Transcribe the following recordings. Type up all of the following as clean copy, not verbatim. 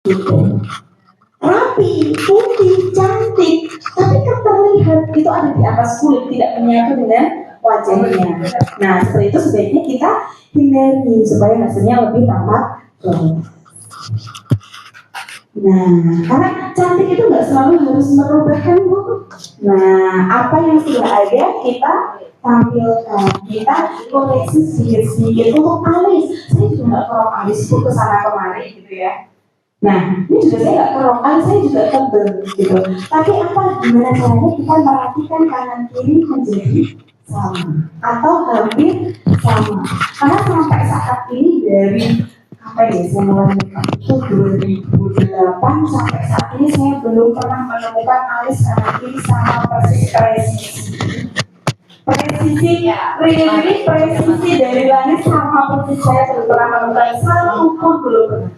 gitu. Rapi, putih, cantik, tapi kan terlihat itu ada di atas kulit, tidak menyatu dengan wajahnya. Nah, seperti itu sebaiknya kita hindari supaya hasilnya lebih tampak bagus. Nah, karena cantik itu nggak selalu harus merubahkan Bu. Nah, apa yang sudah ada kita tampilkan, kita koleksi sedikit-sedikit untuk alis. Saya juga nggak kerok alis Bu kesana kemari gitu ya. Nah, ini juga saya nggak kerok, alis saya juga tebel gitu. Tapi apa, gimana caranya kita merapikan kanan kiri menjadi sama atau hampir sama? Karena sampai saat ini dari apa ya, saya mulai itu 2008 sampai saat ini saya belum pernah menemukan alis kanan kiri sama persis presisi. Presisi, really presisi dari langit sama persis, saya belum pernah menemukan satu pun, belum pernah.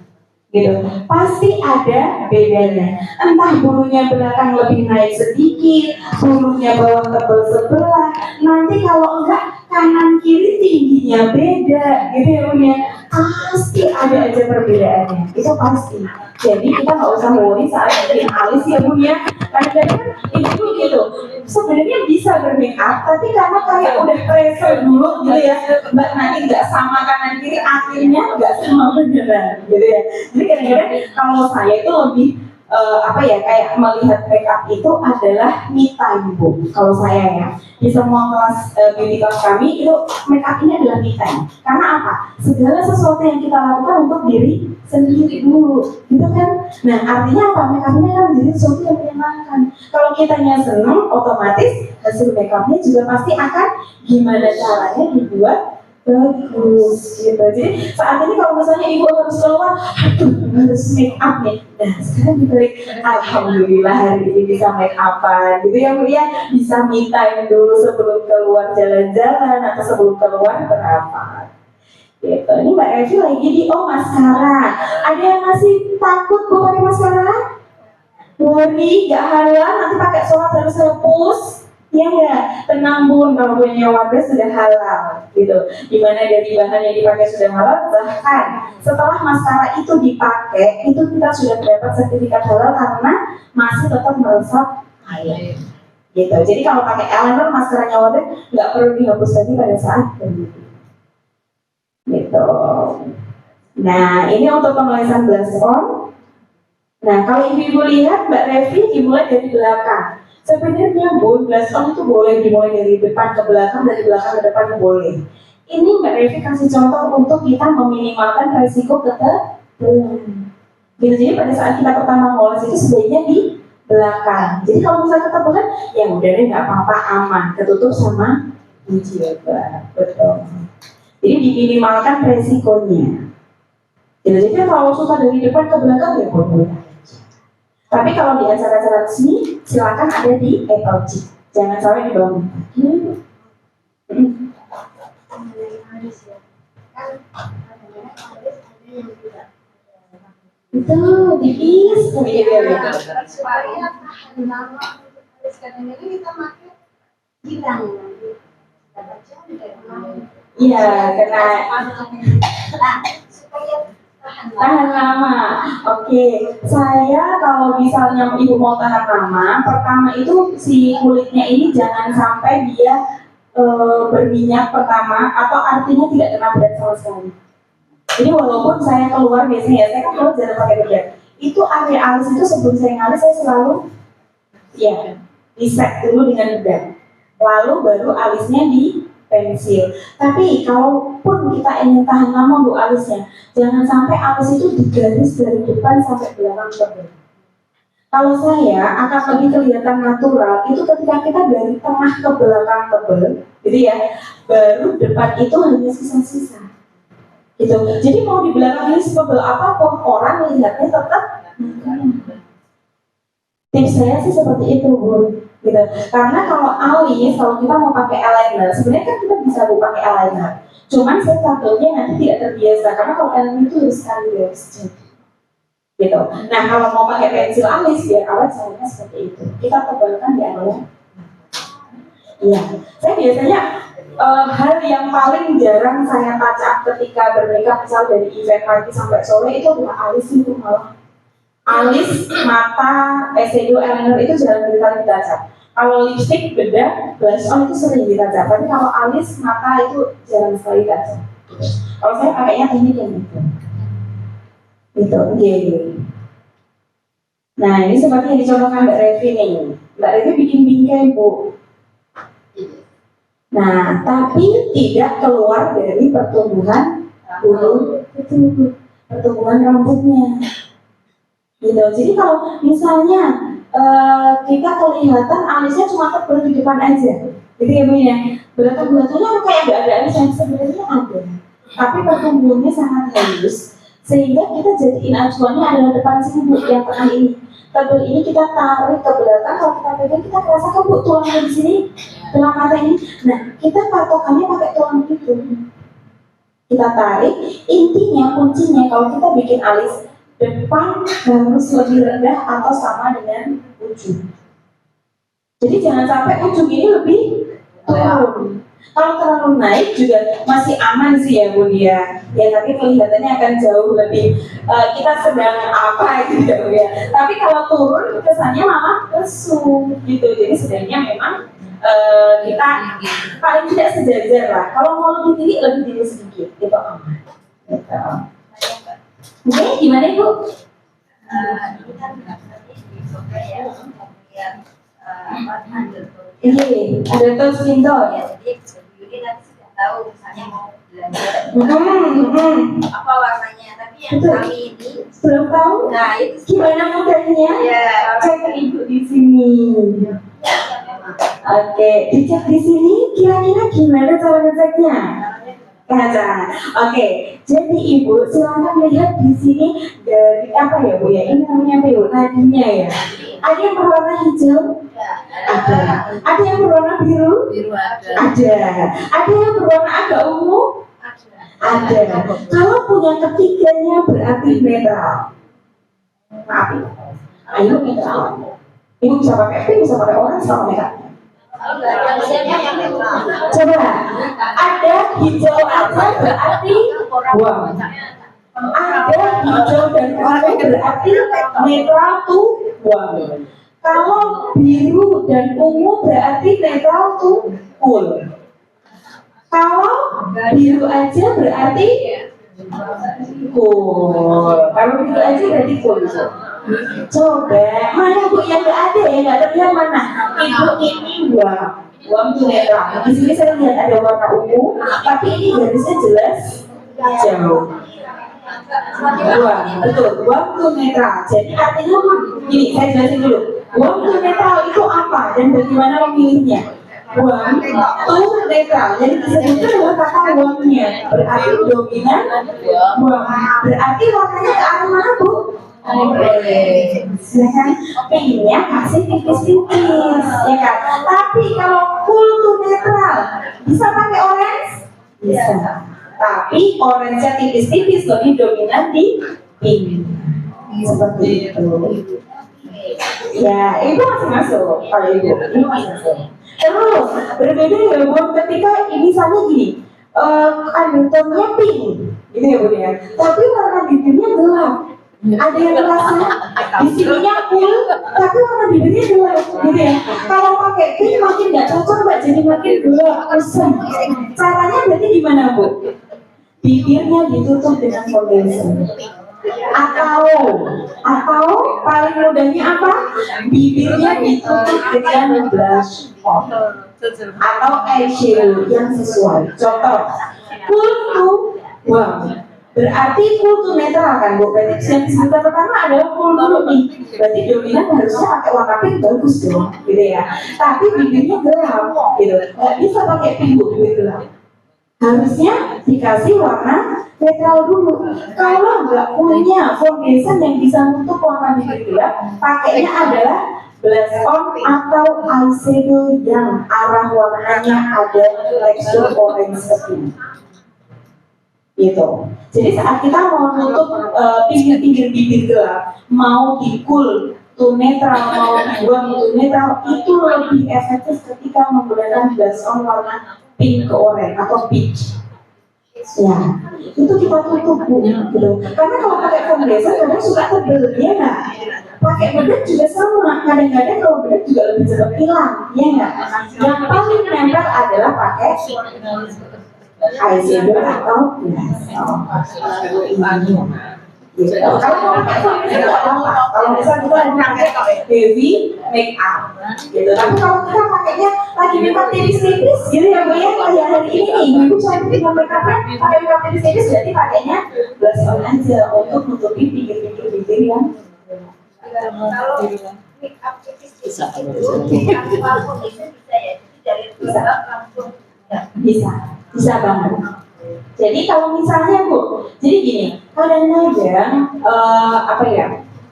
Gitu. Pasti ada bedanya. Entah bulunya belakang lebih naik sedikit, bulunya bawah tebal sebelah. Nanti kalau enggak kanan kiri tingginya beda, gitu ya Bun ya. Pasti ada aja perbedaannya, itu pasti. Jadi kita nggak usah worry saat bikin alis ya Bun ya. Kadang-kadang itu gitu. Sebenarnya bisa bermake up, tapi karena kayak udah pressure dulu gitu ya, Mbak, nanti nggak sama kanan kiri, akhirnya nggak sama beneran, gitu ya. Jadi kadang-kadang kalau saya itu lebih apa ya, kayak melihat make up itu adalah me time Bu. Kalau saya ya, di semua kelas beauty class kami itu make up ini adalah me time. Karena apa? Segala sesuatu yang kita lakukan untuk diri sendiri dulu, gitu kan? Nah, artinya apa? Make up ini kan menjadi sesuatu yang menyenangkan. Kalau kitanya senang, otomatis hasil make upnya juga pasti akan gimana caranya dibuat bagus gitu. Jadi saat ini kalau misalnya ibu harus keluar, aduh harus make up nih. Nah sekarang dibalik, alhamdulillah hari ini bisa make upan gitu ya Bu ya. Bisa me time dulu sebelum keluar jalan-jalan atau sebelum keluar berapat. Gitu. Ini Mbak Evi lagi di maskara. Ada yang masih takut Bu pakai maskara? Worry, gak halal, nanti pakai sholat harus hapus. Ya enggak, tenang Bun, kalau punya warga sudah halal gitu. Dimana dari bahan yang dipakai sudah halal, bahkan setelah maskara itu dipakai, itu kita sudah dapat sertifikat halal karena masih tetap meresap air. Gitu. Jadi kalau pakai eyeliner, maskaranya warga nggak perlu dihapus lagi pada saat berwudu. Gitu. Nah, ini untuk pemelesan blush on. Nah, kalau ibu-ibu lihat Mbak Revi dimulai dari belakang. Sebenarnya blush on itu boleh dimulai dari depan ke belakang, dari belakang ke depan boleh. Ini Mbak Revi kasih contoh untuk kita meminimalkan risiko ketebalan. Gitu, jadi pada saat kita pertama ngoles itu sebaiknya di belakang. Jadi kalau misalnya ketebalan, ya udah deh nggak apa-apa, aman, ketutup sama jilbab, betul. Jadi diminimalkan resikonya. Jadi kalau suka dari depan ke belakang ya boleh. Tapi kalau di acara-acara resmi, silakan ada di Apple Cheek. Jangan sampai di bawah. Itu tipis, supaya tahan lama. Kadang-kadang kita pakai hilang. Iya, karena supaya tahan lama. Oke, saya kalau misalnya ibu mau tahan lama, pertama itu si kulitnya ini jangan sampai dia berminyak pertama, atau artinya tidak kena bedak sama sekali. Jadi walaupun saya keluar biasanya ya, saya kan keluar jarang pakai bedak. Itu area alis itu sebelum saya ngalis saya selalu ya di-set dulu dengan bedak. Lalu baru alisnya di pensil. Tapi kalaupun kita ingin tahan lama Bu alisnya, jangan sampai alis itu digaris dari depan sampai belakang tebal. Kalau saya akan lebih kelihatan natural itu ketika kita dari tengah ke belakang tebal, gitu ya. Baru depan itu hanya sisa-sisa. Gitu. Jadi mau di belakang ini sebebel apapun orang melihatnya tetap. Tips saya sih seperti itu Bu. Gitu. Karena kalau alis, kalau kita mau pakai eyeliner, sebenarnya kan kita bisa pakai eyeliner. Cuman saya takutnya nanti tidak terbiasa karena kalau eyeliner itu harus sekali gitu. Nah kalau mau pakai pensil alis biar awet caranya seperti itu. Kita tebalkan di awal. Iya. Saya biasanya hal yang paling jarang saya touch up ketika bermakeup misal dari event pagi sampai sore itu adalah alis itu malah. Alis, mata, eyeshadow, eyeliner itu jarang sekali kita cat. Kalau lipstick, bedak, blush on itu sering kita cat. Tapi kalau alis, mata itu jarang sekali kita cat. Kalau saya pakainya teknik yang gitu. Gitu, gitu. Nah, ini seperti yang dicontohkan Mbak Revi nih. Mbak Revi bikin bingkai, Bu. Nah, tapi tidak keluar dari pertumbuhan bulu, itu pertumbuhan rambutnya. Gitu. Jadi kalau misalnya kita kelihatan alisnya cuma tebal di depan aja, gitu ya Bu ya. Belakang-belakangnya kayak nggak ada alis yang sebenarnya ada. Tapi pertumbuhannya sangat halus, sehingga kita jadiin acuannya adalah depan sini Bu, yang tengah ini. Tebal ini kita tarik ke belakang, kalau kita pegang kita rasakan Bu tulangnya di sini, tulang mata ini. Nah, kita patokannya pakai tulang itu. Kita tarik, intinya kuncinya kalau kita bikin alis depan harus lebih rendah atau sama dengan ujung. Jadi jangan sampai ujung ini lebih turun. Kalau terlalu naik juga masih aman sih ya Bu ya. Ya tapi kelihatannya akan jauh lebih kita sedang apa gitu ya Bu ya. Tapi kalau turun kesannya malah lesu gitu. Jadi sebenarnya memang kita paling tidak sejajar lah. Kalau mau lebih tinggi sedikit. Itu aman. Gitu. Oke, gimana Ibu? Ini kan tadi di software ya, kemudian Iya, ada tuh Sinto. ya, jadi Yudi nanti sudah tahu misalnya mau belanja apa warnanya, tapi yang Betul. kami ini Belum tahu? nah itu Gimana mudahnya? ya Cek Ibu di sini. Oke, dicek di sini. Kira-kira gimana cara ngeceknya? Kaca. Oke, jadi Ibu silakan lihat di sini dari apa ya Bu ya? Ini namanya apa Bu? Nadinya ya. Ada yang berwarna hijau? Ada. Ada yang berwarna biru? biru ada Ada. Ada yang berwarna agak ungu? Ada. Kalau punya ketiganya berarti netral. Maaf Ibu. Ayo netral. Ibu bisa pakai pink, bisa pakai orange, sama merah. kalau nggak ada mesinnya yang netral Coba. Ada hijau aja berarti buang. Ada hijau dan oranye berarti netral tuh buang. Kalau biru dan ungu berarti netral tuh cool. Kalau biru aja berarti cool. Kalau biru aja berarti cool. Coba mana Bu yang nggak ada ya, nggak terlihat mana? Ibu ini buang. Buang tuh netral. Di sini saya lihat ada warna ungu, tapi ini garisnya jelas hijau. Buang, betul. Buang tuh netral. Jadi artinya gini, saya jelasin dulu. Buang tuh netral itu apa dan bagaimana memilihnya? Buang tuh netral. Jadi disebutkan adalah kata buangnya. Berarti dominan buang. Berarti warnanya ke arah mana Bu? Ya kan, pinknya kasih tipis-tipis, ya kan. Tapi kalau full tuh netral, bisa pakai orange? Bisa. Tapi orange-nya tipis-tipis lebih dominan di pink. Seperti itu. Ya, itu masih masuk. Kalau Ibu, ini masih masuk. Terus berbeda ya Bu, ketika misalnya gini, tonnya pink, gitu ya Bu ya. Tapi warna bibirnya gelap. Ada yang merasa di sininya cool, tapi warna bibirnya gelap, gitu ya. Kalau pakai pink makin nggak cocok Mbak, jadi makin gelap, kusam. Caranya berarti gimana Bu? Bibirnya ditutup dengan foundation. Atau paling mudahnya apa? Bibirnya ditutup dengan blush on atau eyeshadow yang sesuai. Contoh, cool to wow. Berarti cool to netral kan Bu? Berarti yang disebutkan pertama adalah cool to nih. Berarti dominan harusnya pakai warna pink bagus dong, gitu ya. Tapi bibirnya gelap, gitu. Nggak bisa pakai pink Bu, bibir gelap. Harusnya dikasih warna netral dulu. Kalau nggak punya foundation yang bisa nutup warna bibir gelap, pakainya adalah blush on atau eyeshadow yang arah warnanya ada tekstur orange seperti gitu. Jadi saat kita mau nutup pinggir-pinggir bibir gelap, mau di cool to netral, mau dibuang to netral, itu lebih efektif ketika menggunakan blush on warna pink ke orange atau peach. Ya, itu kita tutup Bu, gitu. Karena kalau pakai foundation kadang suka tebel, ya nggak? Pakai bedak juga sama, kadang-kadang kalau bedak juga lebih cepat hilang, ya nggak? Yang paling nempel adalah pakai eyeshadow atau blush. Gitu. Kalau mau pakai foundation nggak apa-apa. Kalau misalnya kita lagi pakai heavy make up, gitu. Tapi kalau kita pakainya lagi make up tipis-tipis, gitu ya Bu ya. Kayak hari ini nih, ibu cantik dengan make upnya pakai make up tipis-tipis, berarti pakainya blush on aja untuk nutupi pinggir-pinggir bibir yang. Kalau make up tipis-tipis itu tanpa foundation bisa ya, jadi dari lembab langsung Bisa banget. Jadi kalau misalnya Bu, jadi gini, kadang-kadang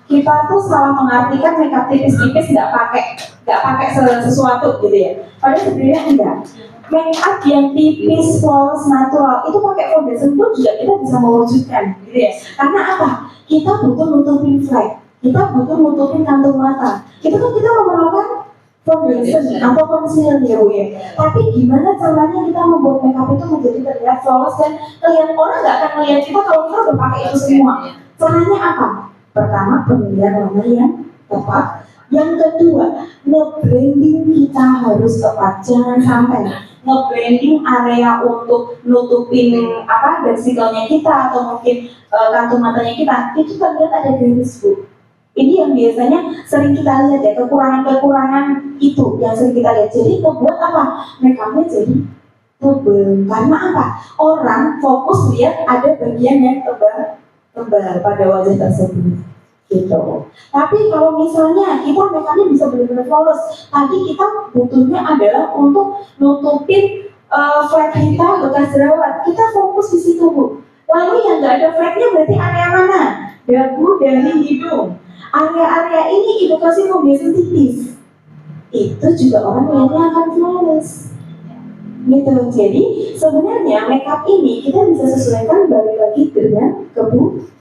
kita tuh salah mengartikan makeup tipis-tipis nggak pakai sesuatu gitu ya. Padahal sebenarnya enggak. Makeup yang tipis, flawless, natural itu pakai foundation pun juga kita bisa mewujudkan gitu ya. Karena apa? Kita butuh nutupin flek, kita butuh nutupin kantung mata. Itu kan kita memerlukan foundation atau concealer ya Bu ya. Tapi gimana caranya kita membuat makeup itu menjadi terlihat flawless dan kelihatan orang nggak akan melihat kita kalau kita udah pakai itu semua. Caranya apa? Pertama, pemilihan warna yang tepat. Yang kedua, nge-blending kita harus tepat. Jangan sampai nge-blending area untuk nutupin dasikalnya kita atau mungkin kantung matanya kita itu terlihat ada garis Bu. Ini yang biasanya sering kita lihat ya, kekurangan-kekurangan itu yang sering kita lihat. Jadi membuat apa? Makeupnya jadi tebal. Karena apa? Orang fokus lihat ada bagian yang tebal pada wajah tersebut. Gitu. Tapi kalau misalnya kita makeupnya bisa benar-benar flawless, tadi kita butuhnya adalah untuk nutupin flek kita bekas jerawat. Kita fokus di situ Bu. Lalu yang nggak ada fleknya berarti area mana? Dagu dari hidung. Area-area ini ibu kasih foundation tipis, itu juga orang lihatnya akan flawless. Gitu. Jadi sebenarnya makeup ini kita bisa sesuaikan balik lagi dengan kebutuhan.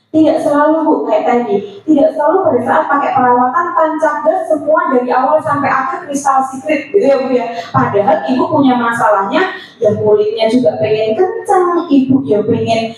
Tidak selalu Bu kayak tadi, tidak selalu pada saat pakai perawatan tancap gas semua dari awal sampai akhir kristal secret gitu ya Bu ya. Padahal ibu punya masalahnya, ya kulitnya juga pengen kencang, ibu ya pengen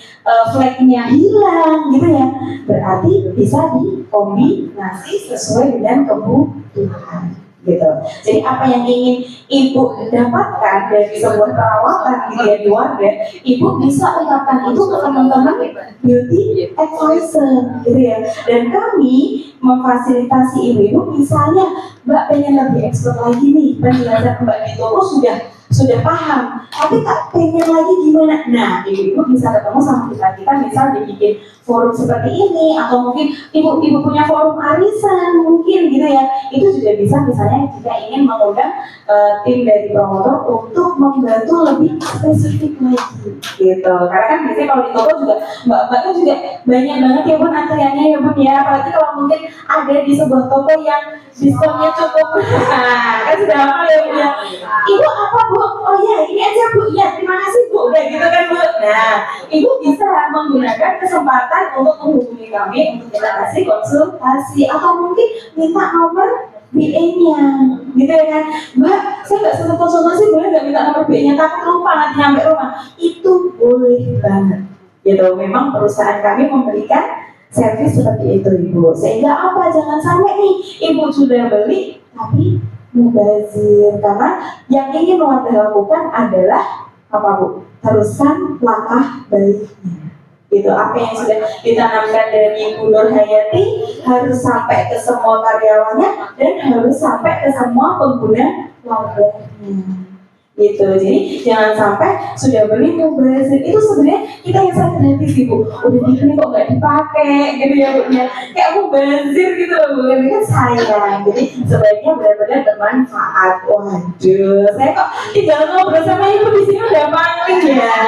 fleknya hilang gitu ya. Berarti bisa dikombinasi sesuai dengan kebutuhan. Gitu. Jadi apa yang ingin ibu dapatkan dari sebuah perawatan gitu ya di warga, ibu bisa ungkapkan itu ke teman-teman beauty advisor gitu ya. Dan kami memfasilitasi ibu-ibu, misalnya Mbak pengen lebih expert lagi nih, penjelasan Mbak di toko sudah paham, tapi tak pengen lagi gimana? Nah, ibu-ibu bisa ketemu sama kita misal dibikin forum seperti ini, atau mungkin ibu-ibu punya forum arisan mungkin gitu ya. Itu juga bisa misalnya jika ingin mengundang tim dari promotor untuk membantu lebih spesifik lagi gitu. Karena kan biasanya kalau di toko juga mbak-mbak kan juga banyak banget ya Bun antriannya ya Bun ya. Apalagi kalau mungkin ada di sebuah toko yang diskonnya cukup kan sudah apa ya Bu ya. Ibu apa Bu? Oh ya ini aja Bu, ya terima kasih Bu, udah gitu kan Bu. Nah, ibu bisa menggunakan kesempatan untuk menghubungi kami untuk kita kasih konsultasi atau mungkin minta nomor BA-nya gitu ya kan. Mbak, saya nggak sempat konsultasi, boleh nggak minta nomor BA-nya, takut lupa nanti nyampe rumah. Itu boleh banget gitu. Memang perusahaan kami memberikan servis seperti itu Ibu. Sehingga apa? Jangan sampai nih Ibu sudah beli tapi mubazir. Karena yang ingin warga lakukan adalah apa Bu? Teruskan langkah baiknya. Gitu. Apa yang sudah ditanamkan dari Ibu Nur Hayati harus sampai ke semua karyawannya dan harus sampai ke semua pengguna warganya. Gitu. Jadi jangan sampai sudah beli mubazir. Itu sebenarnya kita yang sangat kreatif Ibu. Udah dibeli kok nggak dipakai gitu ya Bu ya. Kayak mubazir gitu loh Bu. Ini kan sayang. Jadi sebaiknya benar-benar bermanfaat. Waduh, saya kok tinggal ngobrol sama Ibu di sini udah paling ya.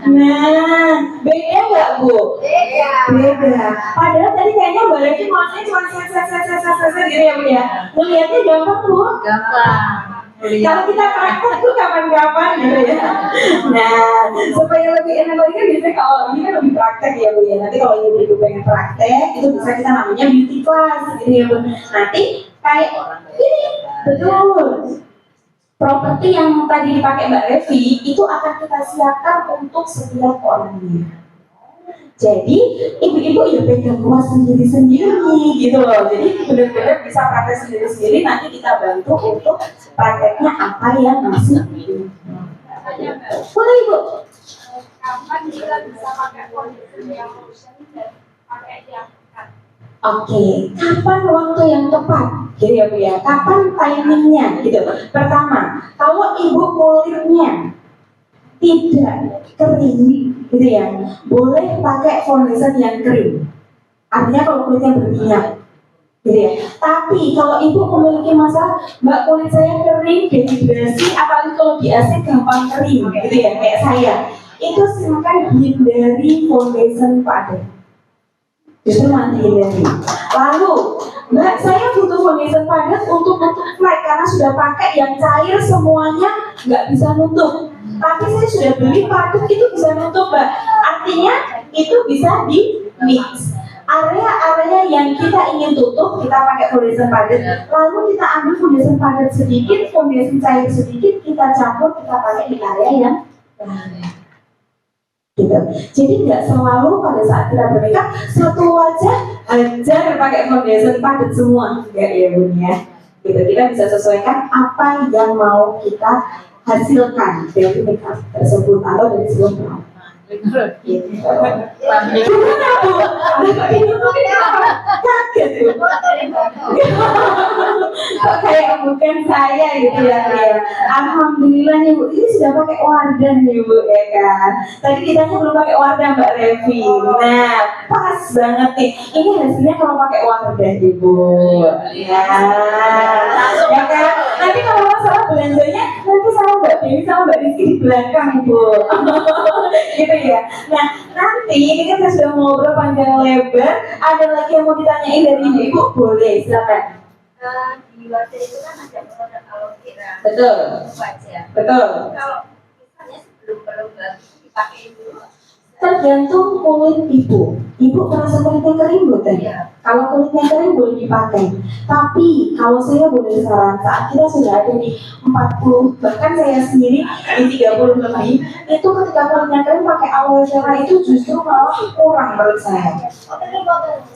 Nah, beda nggak Bu? Beda. Padahal tadi kayaknya Mbak Leki maksudnya cuma set gitu ya Bu ya. Melihatnya gampang Bu? Gampang. Kalau kita praktek tuh kapan-kapan gitu ya. Nah, supaya lebih enak lagi kan biasanya kalau ini kan lebih praktek ya Bu ya. Nanti kalau ibu pengen praktek itu bisa kita namanya beauty class gitu ya Bu. Nanti kayak ini betul properti yang tadi dipakai Mbak Revi itu akan kita siapkan untuk setiap orangnya. Jadi ibu-ibu ya pegang kuas sendiri-sendiri gitu loh. Jadi benar-benar bisa praktek sendiri-sendiri. Nanti kita bantu untuk prakteknya apa yang masih boleh ibu. Kapan kita bisa pakai foundation yang lotion dan pakai yang pekat? Oke, kapan waktu yang tepat? Gitu ya Bu ya. Kapan timingnya gitu. Pertama, kalau ibu kulitnya tidak kering gitu ya, boleh pakai foundation yang kering. Artinya kalau kulitnya berminyak gitu ya. Tapi kalau ibu memiliki masalah, Mbak kulit saya kering, dehidrasi, apalagi kalau di AC gampang kering gitu ya, kayak saya, itu silakan hindari foundation padat. Justru nanti hindari. Lalu, Mbak saya butuh foundation padat untuk nutup flek karena sudah pakai yang cair semuanya nggak bisa nutup. Tapi saya sudah beli padat itu bisa nutup, Mbak. Artinya itu bisa di mix. Area-area yang kita ingin tutup kita pakai foundation padat. Lalu kita ambil foundation padat sedikit, foundation cair sedikit, kita campur, kita pakai di area yang lain. Gitu. Jadi nggak selalu pada saat kita bermakeup satu wajah hajar pakai foundation padat semua, enggak ya Bun ya. Gitu. Kita bisa sesuaikan apa yang mau kita hasilkan dari makeup tersebut atau dari sebuah perawatan. Gitu. Gimana Bu? Kaget Bu. Kok kayak bukan saya gitu ya. Alhamdulillah nih Bu, ini sudah pakai wadah nih Bu ya kan. Tadi kitanya belum pakai wadah Mbak Revi. Nah, pas banget nih. Ini hasilnya kalau pakai wadah Ibu. Ya. Ya kan? Nanti kalau masalah belanjanya nanti sama Mbak Dewi sama Mbak Rizky di belakang Bu. Gitu ya. Nah, nanti ini kan saya sudah ngobrol panjang lebar. Ada lagi yang mau ditanyain dari ibu-ibu? Boleh, silakan. Di wajah itu kan ada produk aloe vera. Betul. Wajah. Betul. Kalau misalnya sebelum berlembab dipakai dulu. Tergantung kulit ibu. Ibu merasa kulitnya kering bukan? Iya. Kalau kulitnya kering boleh dipakai. Tapi kalau saya boleh saran, saat kita sudah ada di 40, bahkan saya sendiri di 30 lebih, itu ketika kulitnya kering pakai aloe vera itu justru malah kurang menurut saya.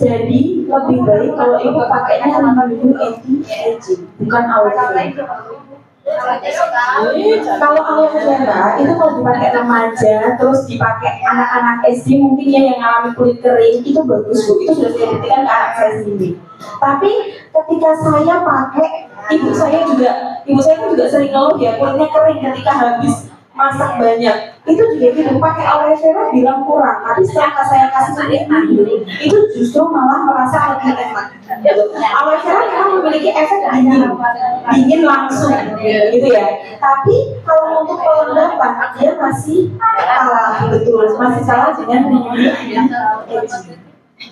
Jadi lebih baik kalau ibu pakainya dulu anti-aging, bukan aloe vera. Kalau aloe vera itu kalau dipakai remaja, terus dipakai anak-anak SD mungkin ya yang mengalami kulit kering itu bagus Bu, itu sudah saya buktikan ke anak saya sendiri. Tapi ketika saya pakai, ibu saya juga sering ngeluh ya kulitnya kering ketika habis masak banyak. Itu juga gitu pakai aloe vera bilang kurang, tapi setelah saya kasih ini itu justru malah merasa lebih enak. Aloe vera memang memiliki efek dingin langsung gitu ya. Tapi kalau untuk pelembapan dia masih kalah, betul, masih salah dengan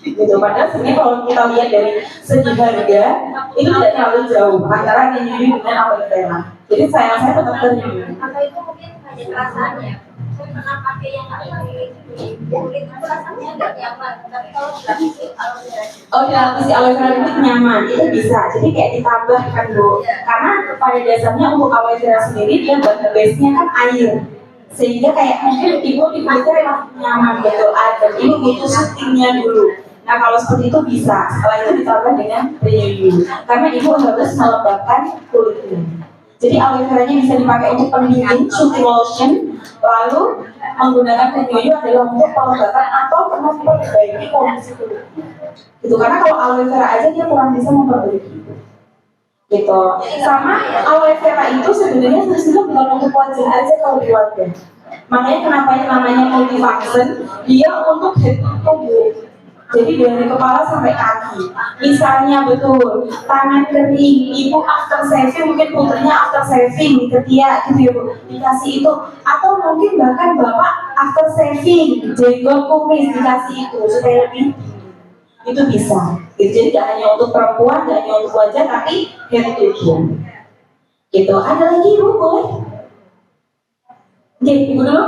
gitu. Padahal sebenarnya kalau kita lihat dari segi harga itu tidak terlalu jauh antara Renew dengan aloe vera. Jadi saya tetap Renew. Atau itu mungkin hanya rasanya. Saya pernah pakai yang kulit itu rasanya nggak nyaman. Tapi kalau dilapisi aloe vera. Oh, dilapisi aloe vera itu nyaman, itu bisa. Jadi kayak ditambahkan Bu. Karena pada dasarnya untuk aloe vera sendiri dia base-nya kan air. Sehingga kayak mungkin ibu di kulitnya memang nyaman betul adem. Ibu butuh syutingnya dulu. Nah kalau seperti itu bisa. Setelah itu ditambah dengan Renew. Karena ibu harus melembabkan kulitnya. Jadi aloe veranya bisa dipakai untuk pendingin, shooting lotion, lalu menggunakan Renew adalah untuk pelembapan atau memperbaiki kondisi kulit. Gitu. Karena kalau aloe vera aja dia kurang bisa memperbaiki. Gitu. Sama aloe vera itu sebenarnya bukan untuk wajah aja kalau di wajah. Makanya kenapa yang namanya multifunction, dia untuk head to toe. Jadi dari kepala sampai kaki. Misalnya betul, tangan kering, ibu after shaving mungkin puternya after shaving di ketiak gitu ya Bu, dikasih itu. Atau mungkin bahkan bapak after shaving, jenggot kumis dikasih itu supaya lebih itu bisa. Jadi tidak hanya untuk perempuan, tidak hanya untuk wajah, tapi head to toe. Gitu. Ada lagi Ibu boleh? Oke, Ibu dulu.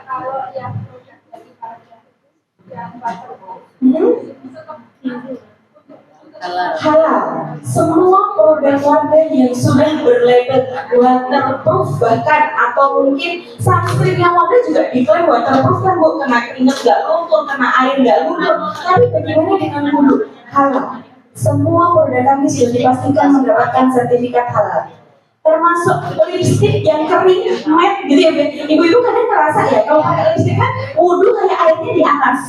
Kalau yang produk dari harga yang Halal. Semua produk produk Wardah yang sudah berlabel waterproof bahkan, atau mungkin sunscreennya Wardah juga diklaim waterproof kan Bu, kena keringat nggak luntur, kena air nggak luntur. Tapi bagaimana dengan bulu? Halal. Semua produk kami sudah dipastikan mendapatkan sertifikat halal. Termasuk lipstik yang kering, matte gitu ya. Ibu-ibu kadang merasa ya kalau pakai lipstik kan wudhu kayak airnya di atas.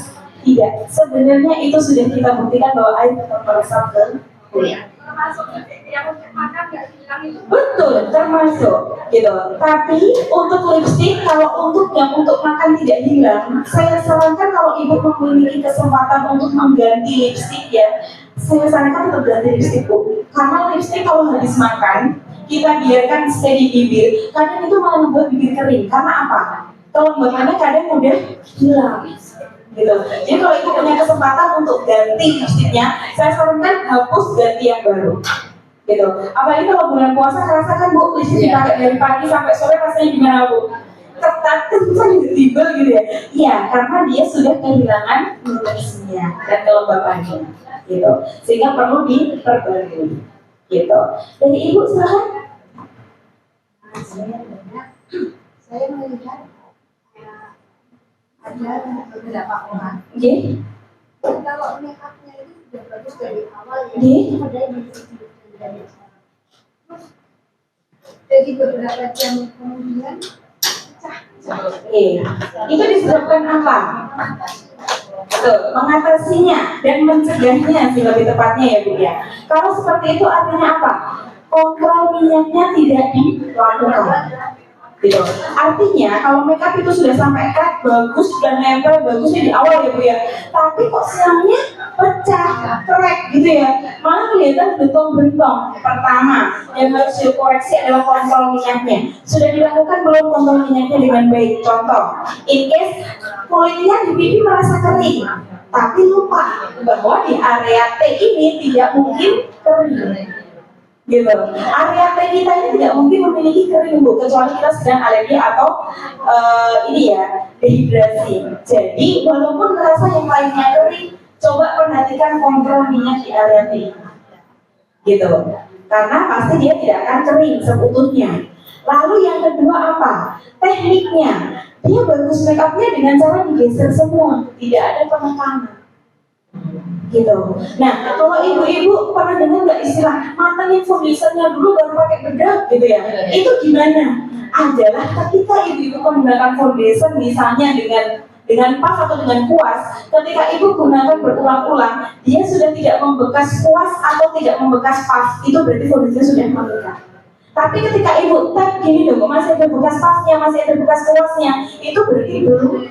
Tidak, sebenarnya itu sudah kita buktikan bahwa air tetap meresap ke kulit. Termasuk yang untuk makan nggak hilang itu. Betul, termasuk gitu. Tapi untuk lipstik, kalau untuk yang untuk makan tidak hilang, saya sarankan kalau ibu memiliki kesempatan untuk mengganti lipstik ya, saya sarankan tetap ganti lipstik Bu. Karena lipstik kalau habis makan, kita biarkan stay di bibir, kadang itu malah membuat bibir kering. Karena apa? Kelembabannya kadang mudah hilang. Gitu. Jadi kalau ibu punya kesempatan untuk ganti lipstiknya, saya sarankan hapus, ganti yang baru. Gitu. Apalagi kalau bulan puasa, rasakan Bu, lipstik dipakai dari pagi sampai sore rasanya gimana Bu? Ketat, kencang, tibel gitu ya. Iya, karena dia sudah kehilangan nutrisinya dan kelembabannya. Gitu. Sehingga perlu diperbarui. Gitu. Dari ibu silakan. Saya melihat ada beberapa orang. Oke. Kalau make up-nya itu sudah bagus dari awal ya. Ada yang dari awal. Jadi beberapa jam kemudian pecah. Oke. Itu disebabkan apa? Betul, mengatasinya dan mencegahnya sih lebih tepatnya ya Bu ya. Kalau seperti itu artinya apa? Kontrol minyaknya tidak dilakukan. Gitu. Artinya kalau makeup itu sudah sampai cut bagus dan nempel bagusnya di awal ya Bu ya. Tapi kok siangnya pecah, crack gitu ya. Malah kelihatan bentong-bentong. Pertama, yang harus dikoreksi adalah kontrol minyaknya. Sudah dilakukan belum kontrol minyaknya dengan baik? Contoh, in case kulitnya di pipi merasa kering, tapi lupa bahwa di area T ini tidak mungkin kering. Gitu. Area T kita ini tidak mungkin memiliki kering Bu, kecuali kita sedang alergi atau ini ya, dehidrasi. Jadi walaupun merasa yang lainnya kering, coba perhatikan kontrol minyak di area T. Gitu. Karena pasti dia tidak akan kering seutuhnya. Lalu yang kedua apa? Tekniknya. Dia bagus make up-nya dengan cara digeser semua, tidak ada penekanan. Gitu. Nah, kalau ibu-ibu pernah dengar nggak istilah matangin foundationnya dulu baru pakai bedak gitu ya? Itu gimana? Adalah ketika ibu-ibu menggunakan foundation misalnya dengan pas atau dengan kuas, ketika ibu gunakan berulang-ulang, dia sudah tidak membekas kuas atau tidak membekas pas, itu berarti foundation sudah melekat. Tapi ketika ibu tap gini dong, masih ada bekas pasnya, masih ada bekas kuasnya, itu berarti belum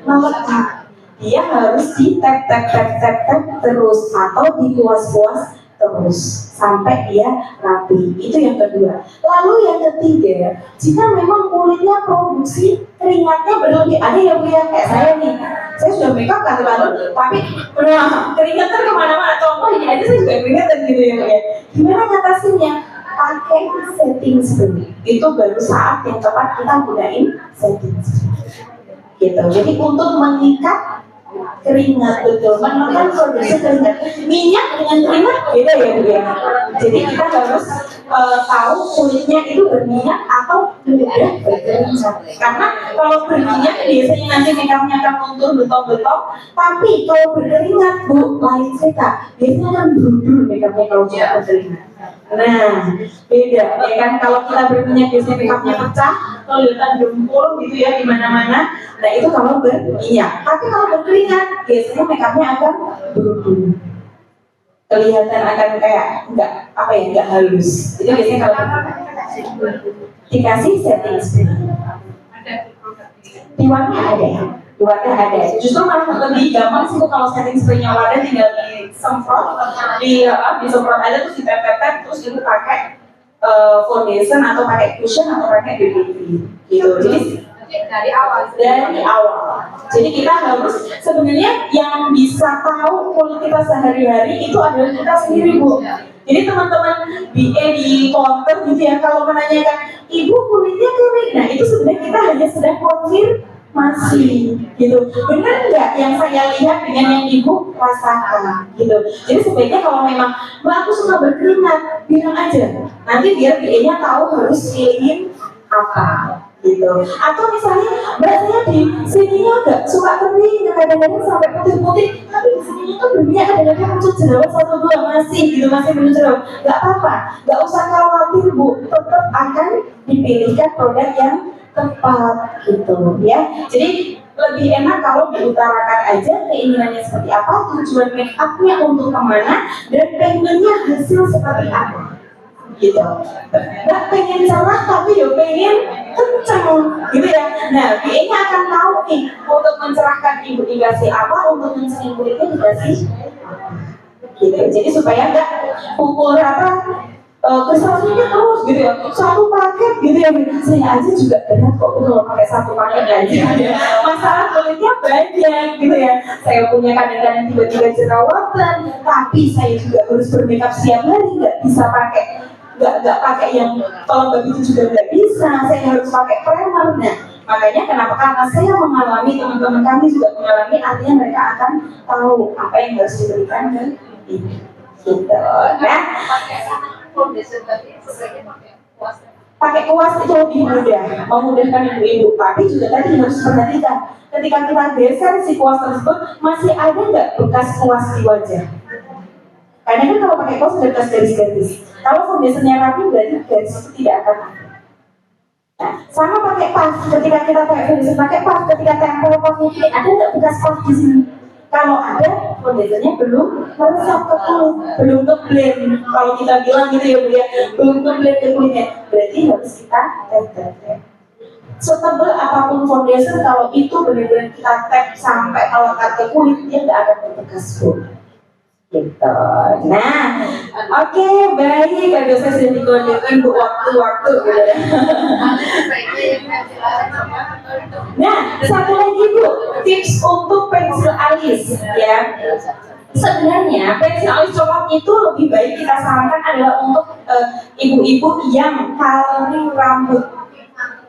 melekat. Dia harus di tap terus atau dikuas-kuas terus sampai dia rapi. Itu yang kedua. Lalu yang ketiga, jika memang kulitnya produksi keringatnya berlebih, ada yang punya kayak saya nih, saya sudah make up kan lalu, tapi keringatnya kemana-mana. Contoh ini aja saya juga keringatan gitu ya. Gimana ngatasinnya? Pakai setting spray. Itu baru saat yang tepat kita gunain setting spray. Gitu. Jadi untuk mengikat keringat, betul, menekan produksi keringat. Minyak dengan keringat beda ya Bu ya. Jadi kita harus tahu kulitnya itu berminyak atau tidak berkeringat. Karena kalau berminyak biasanya nanti makeupnya akan luntur betok-betok. Tapi kalau berkeringat Bu, lain cerita. Biasanya akan berundur makeupnya kalau sudah berkeringat. Nah, beda ya kan, kalau kita berminyak biasanya makeupnya pecah, kelihatan gempul gitu ya di mana-mana. Nah, itu kalau berminyak. Tapi kalau berkeringat biasanya makeupnya akan berundur. Kelihatan akan kayak enggak halus. Itu biasanya kalau dikasih setting spray. Di Wardah ada. Di Wardah ada. Justru malah lebih gampang sih kalau setting spray-nya Wardah tinggal disemprot, disemprot aja terus ditepet-tepet terus itu pakai foundation atau pakai cushion atau pakai BB cream gitu. Jadi dari awal. Jadi kita harus sebenarnya yang bisa tahu kulit kita sehari-hari itu adalah kita sendiri Bu. Jadi teman-teman BA di counter gitu ya, kalau menanyakan ibu kulitnya kering, nah itu sebenarnya kita hanya sedang masih gitu. Benar nggak yang saya lihat dengan yang ibu rasakan gitu. Jadi sebaiknya kalau memang mbak aku suka berkeringat, bilang aja. Nanti biar BA-nya tahu harus pilihin apa gitu. Atau misalnya mbak saya di sininya agak suka kering, kadang-kadang sampai putih-putih, tapi di sininya tuh berminyak, kadang-kadang muncul jerawat 1-2 masih gitu, masih muncul jerawat. Nggak apa-apa, nggak usah khawatir bu, tetap akan dipilihkan produk yang tepat gitu ya. Jadi lebih enak kalau diutarakan aja keinginannya seperti apa, tujuan make upnya untuk kemana, dan pengennya hasil seperti apa gitu. Nggak pengen cerah tapi ya pengen kenceng gitu ya. Nah BA-nya akan tahu nih untuk mencerahkan ibu dikasih apa, untuk mencerahkan kulitnya dikasih gitu. Jadi supaya nggak pukul rata kesannya terus gitu ya, satu paket gitu ya. Saya aja juga berat kok kalau pakai satu paket aja masalah kulitnya banyak gitu ya. Saya punya kadang-kadang tiba-tiba jerawatan, tapi saya juga harus bermakeup setiap hari, nggak bisa pakai nggak pakai yang kalau begitu juga nggak bisa, saya harus pakai primer. Nah makanya kenapa, karena saya mengalami, teman-teman kami juga mengalami, artinya mereka akan tahu apa yang harus diberikan dan gitu. Nah pakai kuas itu lebih mudah, memudahkan ibu-ibu. Tapi juga tadi harus perhatikan, ketika kita geser si kuas tersebut, masih ada nggak bekas kuas di wajah? Karena kan kalau pakai kuas ada bekas garis-garis. Kalau foundationnya rapi berarti garis itu tidak akan ada. Nah, sama pakai pas, ketika kita pakai foundation pakai pas, ketika tempel pasnya ini ada nggak bekas pas di sini? Kalau ada, foundationnya belum meresap ke kulit, belum ke blend. Kalau kita bilang gitu ya Bu ya, belum ke blend ke kulitnya, berarti harus kita tap. Setebal apapun foundation, kalau itu benar-benar kita tap sampai melekat ke kulit, dia nggak akan berbekas Bu. Gitu. Nah, oke, baik. Kalau saya sudah dikodekan Bu waktu-waktu gitu ya. Nah, satu lagi Bu, tips untuk pensil alis ya. Sebenarnya pensil alis coklat itu lebih baik kita sarankan adalah untuk ibu-ibu yang coloring rambut.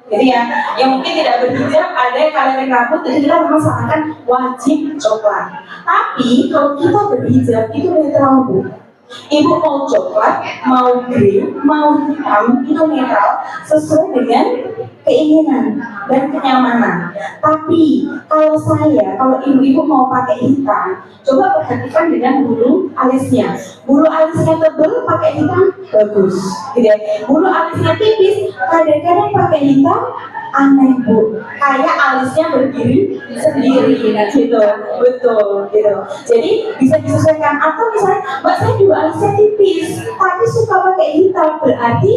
Jadi ya, yang mungkin tidak berhijab, ada yang coloring rambut, jadi kita memang sarankan wajib coklat. Tapi kalau kita berhijab itu netral Bu. Ibu mau coklat, mau green, mau hitam, itu netral sesuai dengan keinginan dan kenyamanan. Tapi kalau ibu-ibu mau pakai hitam, coba perhatikan dengan bulu alisnya. Bulu alisnya tebal, pakai hitam bagus, gitu ya. Bulu alisnya tipis, kadang-kadang pakai hitam aneh Bu, kayak alisnya berdiri sendiri gitu, betul gitu. Jadi bisa disesuaikan. Atau misalnya mbak saya juga alisnya tipis, tapi suka pakai hitam, berarti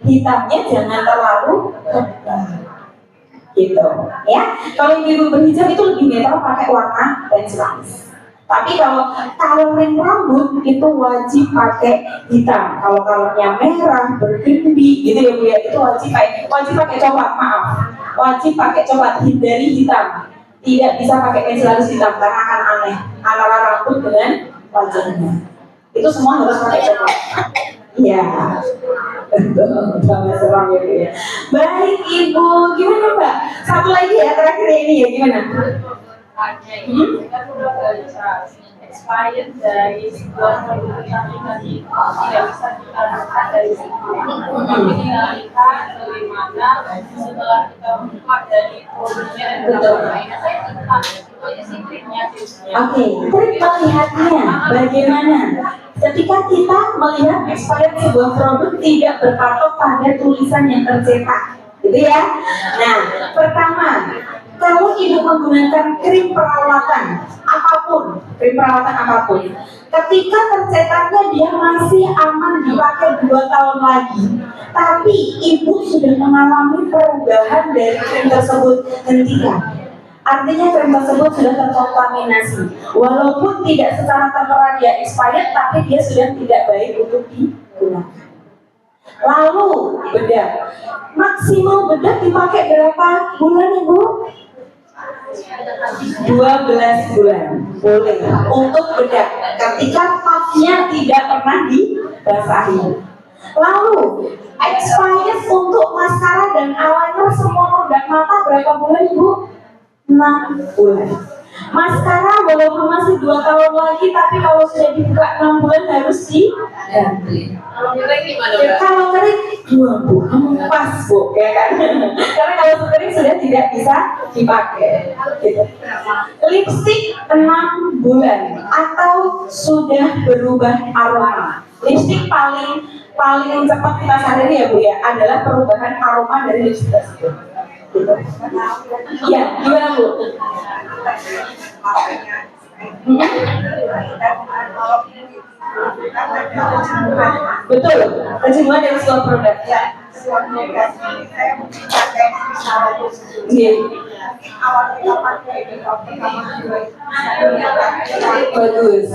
hitamnya jangan terlalu tebal gitu ya. Kalau ibu berhijab itu lebih netral, pakai warna pensil alis. Tapi kalau coloring rambut itu wajib pakai hitam. Kalau colornya merah, bergembi gitu ya Bu ya, itu wajib pakai coklat, maaf. Wajib pakai coklat, hindari hitam. Tidak bisa pakai pensil alis hitam karena akan aneh antara rambut dengan wajahnya. Itu semua harus pakai coklat. Iya. Jangan serang ya Bu ya. Baik Ibu, gimana Mbak? Satu lagi ya terakhir ini ya, gimana? Kita sudah baca expired dari sebuah produk aplikasi tidak bisa dikatakan dari situ. Tapi kita lihat bagaimana setelah kita buka dari produknya dan lain-lainnya, saya tentang itu aja sih triknya. Oke, trik melihatnya bagaimana? Ketika kita melihat expired sebuah produk tidak berpatok pada tulisan yang tercetak, gitu ya. Nah, pertama, kalau ibu menggunakan krim perawatan apapun, ketika tercetaknya dia masih aman dipakai 2 tahun lagi, tapi ibu sudah mengalami perubahan dari krim tersebut, hentikan. Artinya krim tersebut sudah terkontaminasi, walaupun tidak secara tertera dia expired, tapi dia sudah tidak baik untuk digunakan. Lalu bedak, maksimal bedak dipakai berapa bulan Ibu? 12 bulan boleh untuk bedak ketika puffnya tidak pernah dibasahi. Lalu expired untuk maskara dan eyeliner semua produk mata berapa bulan Ibu? 6 bulan. Maskara walaupun masih 2 tahun lagi, tapi kalau sudah dibuka 6 bulan harus diganti. Kalau kering gimana, Ya, kalau kering 2 bulan pas, Bu, ya kan? Karena kalau kering sudah tidak bisa dipakai. Gitu. Lipstik 6 bulan atau sudah berubah aroma. Lipstik paling cepat kita sadari ya, Bu, ya, adalah perubahan aroma dari lipstik tersebut. Gitu. Ya, gimana, Bu? Betul, kejenuhan dari sebuah produk. Ya. Iya. Bagus.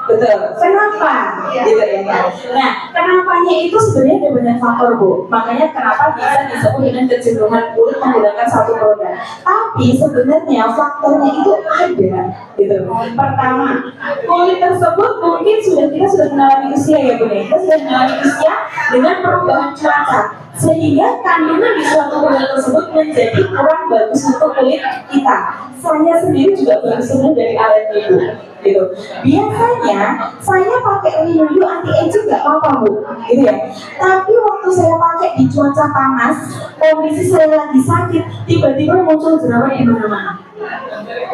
Betul. Kenapa? Gitu ya. Nah, kenapanya itu sebenarnya ada banyak faktor, Bu. Makanya kenapa bisa disebut dengan kecenderungan kulit menggunakan satu produk. Tapi sebenarnya faktornya itu ada, gitu. Pertama, kulit tersebut mungkin kita sudah mengalami usia ya, Bu. Kita sudah mengalami usia dengan perubahan cuaca, sehingga kandungan di suatu produk tersebut menjadi kurang bagus untuk kulit kita. Saya sendiri juga baru sembuh dari alergi, Bu. Gitu. Biasanya saya pakai Renew anti aging nggak apa-apa, Bu, gitu ya. Tapi waktu saya pakai di cuaca panas, kondisi saya lagi sakit, tiba-tiba muncul jerawat di mana-mana.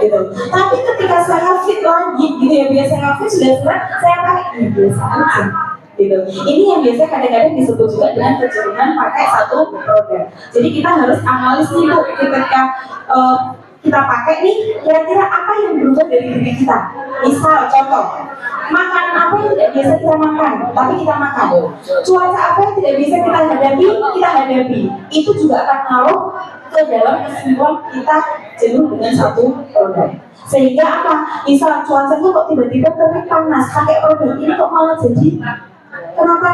Gitu. Tapi ketika saya fit lagi, gitu ya, biasanya fit sudah serat, saya pakai biasa aja. Gitu. Ini yang biasa kadang-kadang disebut juga dengan kecenderungan pakai satu produk. Jadi kita harus analis nih, Bu, ketika kita pakai nih, kira-kira apa yang berubah dari diri kita. Misal, contoh, makanan apa yang tidak biasa kita makan, tapi kita makan. Cuaca apa yang tidak bisa kita hadapi. Itu juga akan ngaruh ke dalam kesimpulan kita jenuh dengan satu produk. Sehingga apa? Misal cuacanya kok tiba-tiba terik panas, pakai produk ini kok malah jadi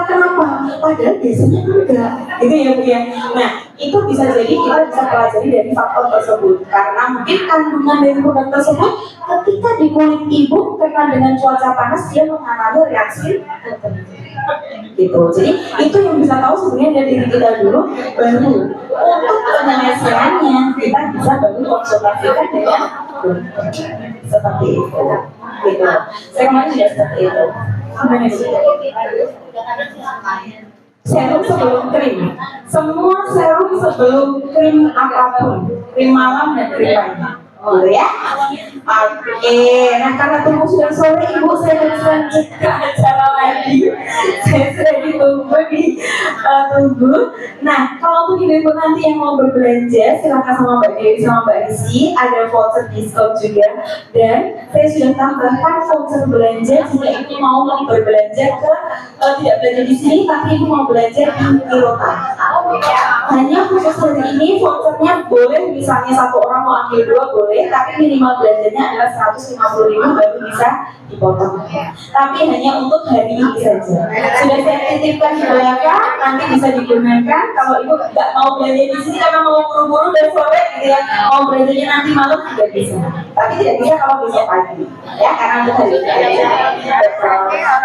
kenapa? Padahal biasanya enggak, gitu ya, Bu ya. Nah, itu bisa jadi kita bisa pelajari dari faktor tersebut, karena mungkin kandungan dari produk tersebut ketika di kulit ibu kena dengan cuaca panas dia mengalami reaksi tertentu. Gitu. Jadi itu yang bisa tahu sebenarnya dari diri kita dulu, baru untuk penyelesaiannya kita bisa baru konsultasikan dengan seperti itu. Gitu. Saya kemarin juga seperti itu. Gimana sih? Serum sebelum krim, semua serum sebelum krim apapun, krim malam dan krim pagi, boleh ya? Oke, nah karena tunggu sudah sore, Ibu saya harus lanjut ke acara lagi. Saya sudah ditunggu di tunggu. Nah, kalau untuk ibu-ibu nanti yang mau berbelanja, silakan sama Mbak Dewi sama Mbak Rizky, ada voucher diskon juga. Dan saya sudah tambahkan voucher belanja jika ibu mau berbelanja ke tidak belanja di sini, tapi ibu mau belanja di Kirota. Hanya khusus hari ini vouchernya boleh, misalnya satu orang mau ambil 2 boleh, tapi minimal belanjanya adalah 150.000 baru bisa dipotong. Tapi hanya untuk hari ini saja. Sudah saya titipkan di belakang, nanti bisa digunakan. Kalau ibu nggak mau belanja di sini karena mau buru-buru dan sore gitu ya, mau belanjanya nanti malam tidak bisa. Tapi tidak bisa kalau besok pagi, ya karena untuk hari ini aja.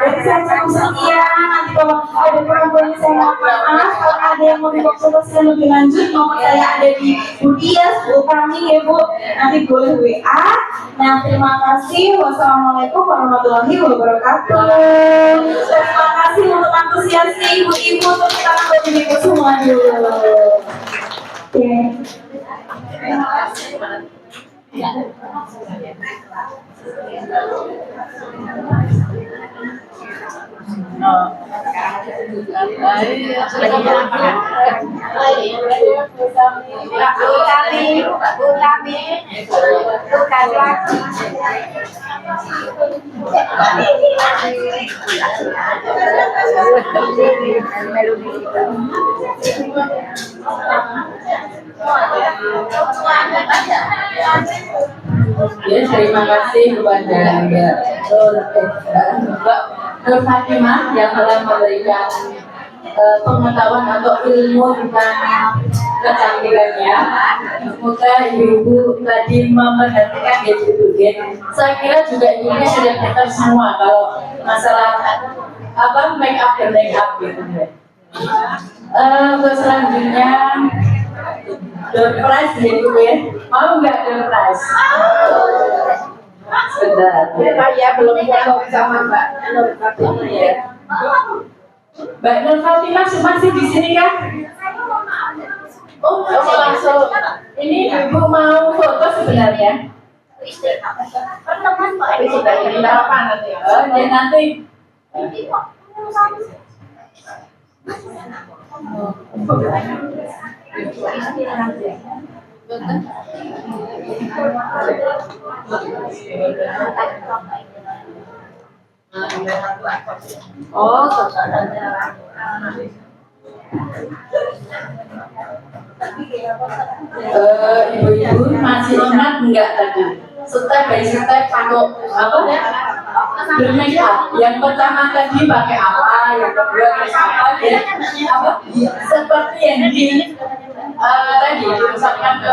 Jadi saya sekian. Nanti kalau ada perempuan saya mau maaf, kalau ada yang mau dikonsultasikan lebih lanjut, nomor saya ada di Bu Tias, Bu Kami ya Bu. Nanti boleh WA. Nah, terima kasih. Wassalamualaikum warahmatullahi wabarakatuh. Terima kasih untuk antusiasnya ibu-ibu, untuk kita buat ibu semua dulu. Oke. Ya, terima kasih kepada Mbak Nur Fatimah yang telah memberikan pengetahuan atau ilmu tentang kecantikannya. Semoga ibu-ibu tadi memperhatikan ya Bu. Saya kira juga ibunya sudah pintar semua kalau masalah make up gitu. Untuk selanjutnya Door prize ya ibu ya. Mau nggak door prize? Sebentar. Ya, belum ketemu sama Mbak Nur Fatimah ya. Mbak Nur Fatimah masih di sini kan? Oh, langsung. Ini ibu mau foto sebenarnya. Tapi sudah jadi apa nanti? Oh, ya nanti. Oh, saudara. Ibu-ibu masih ingat enggak tadi? Step by step pakai apa ya? Bermake up. Yang pertama tadi pakai apa? Yang kedua pakai apa? Ya, apa? Seperti yang di tadi diucapkan ke